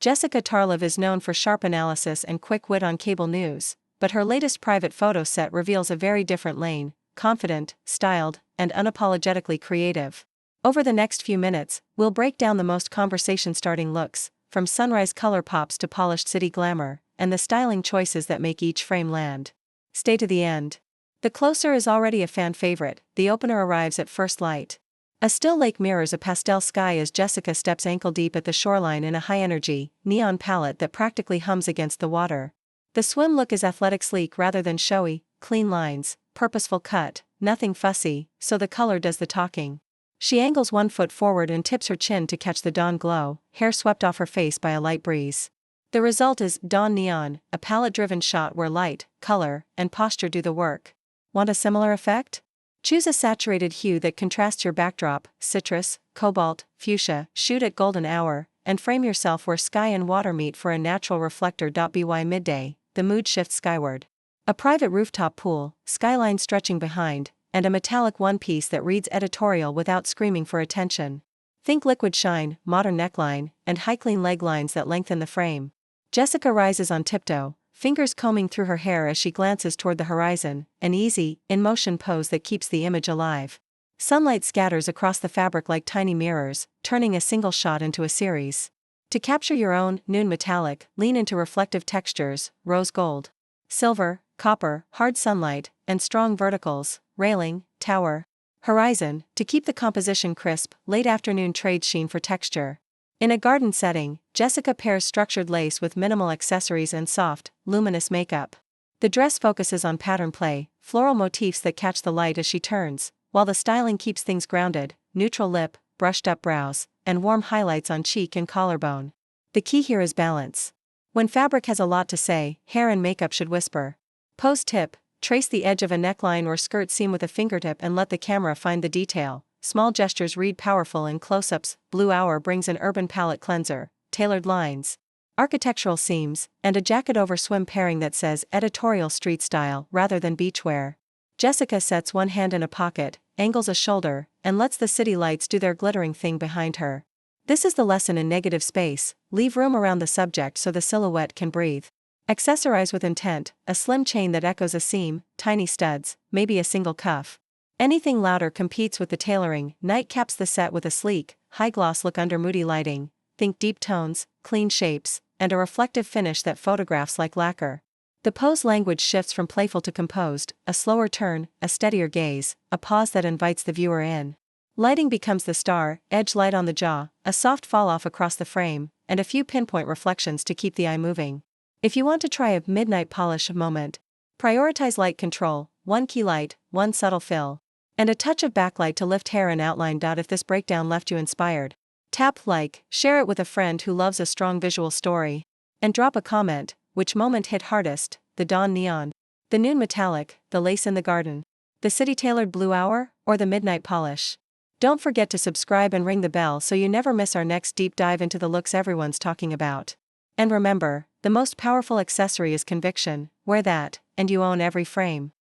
Jessica Tarlov is known for sharp analysis and quick wit on cable news, but her latest private photo set reveals a very different lane: confident, styled, and unapologetically creative. Over the next few minutes, we'll break down the most conversation-starting looks, from sunrise color pops to polished city glamour, and the styling choices that make each frame land. Stay to the end. The closer is already a fan favorite. The opener arrives at first light. A still lake mirrors a pastel sky as Jessica steps ankle-deep at the shoreline in a high-energy, neon palette that practically hums against the water. The swim look is athletic, sleek rather than showy, clean lines, purposeful cut, nothing fussy, so the color does the talking. She angles one foot forward and tips her chin to catch the dawn glow, hair swept off her face by a light breeze. The result is Dawn Neon, a palette-driven shot where light, color, and posture do the work. Want a similar effect? Choose a saturated hue that contrasts your backdrop: citrus, cobalt, fuchsia. Shoot at golden hour, and frame yourself where sky and water meet for a natural reflector. By midday, the mood shifts skyward. A private rooftop pool, skyline stretching behind, and a metallic one-piece that reads editorial without screaming for attention. Think liquid shine, modern neckline, and high clean leg lines that lengthen the frame. Jessica rises on tiptoe, fingers combing through her hair as she glances toward the horizon, an easy, in-motion pose that keeps the image alive. Sunlight scatters across the fabric like tiny mirrors, turning a single shot into a series. To capture your own noon metallic, lean into reflective textures: rose gold, silver, copper, hard sunlight, and strong verticals: railing, tower, horizon. To keep the composition crisp, late afternoon trade sheen for texture. In a garden setting, Jessica pairs structured lace with minimal accessories and soft, luminous makeup. The dress focuses on pattern play, floral motifs that catch the light as she turns, while the styling keeps things grounded: neutral lip, brushed up brows, and warm highlights on cheek and collarbone. The key here is balance. When fabric has a lot to say, hair and makeup should whisper. Pose tip: trace the edge of a neckline or skirt seam with a fingertip and let the camera find the detail. Small gestures read powerful in close-ups. Blue Hour brings an urban palette cleanser, tailored lines, architectural seams, and a jacket over swim pairing that says editorial street style rather than beachwear. Jessica sets one hand in a pocket, angles a shoulder, and lets the city lights do their glittering thing behind her. This is the lesson in negative space: leave room around the subject so the silhouette can breathe. Accessorize with intent: a slim chain that echoes a seam, tiny studs, maybe a single cuff. Anything louder competes with the tailoring. Night caps the set with a sleek, high-gloss look under moody lighting. Think deep tones, clean shapes, and a reflective finish that photographs like lacquer. The pose language shifts from playful to composed: a slower turn, a steadier gaze, a pause that invites the viewer in. Lighting becomes the star: edge light on the jaw, a soft fall-off across the frame, and a few pinpoint reflections to keep the eye moving. If you want to try a midnight polish moment, prioritize light control: one key light, one subtle fill, and a touch of backlight to lift hair and outline. If this breakdown left you inspired, tap like, share it with a friend who loves a strong visual story, and drop a comment: which moment hit hardest, the dawn neon, the noon metallic, the lace in the garden, the city-tailored blue hour, or the midnight polish? Don't forget to subscribe and ring the bell so you never miss our next deep dive into the looks everyone's talking about. And remember, the most powerful accessory is conviction. Wear that, and you own every frame.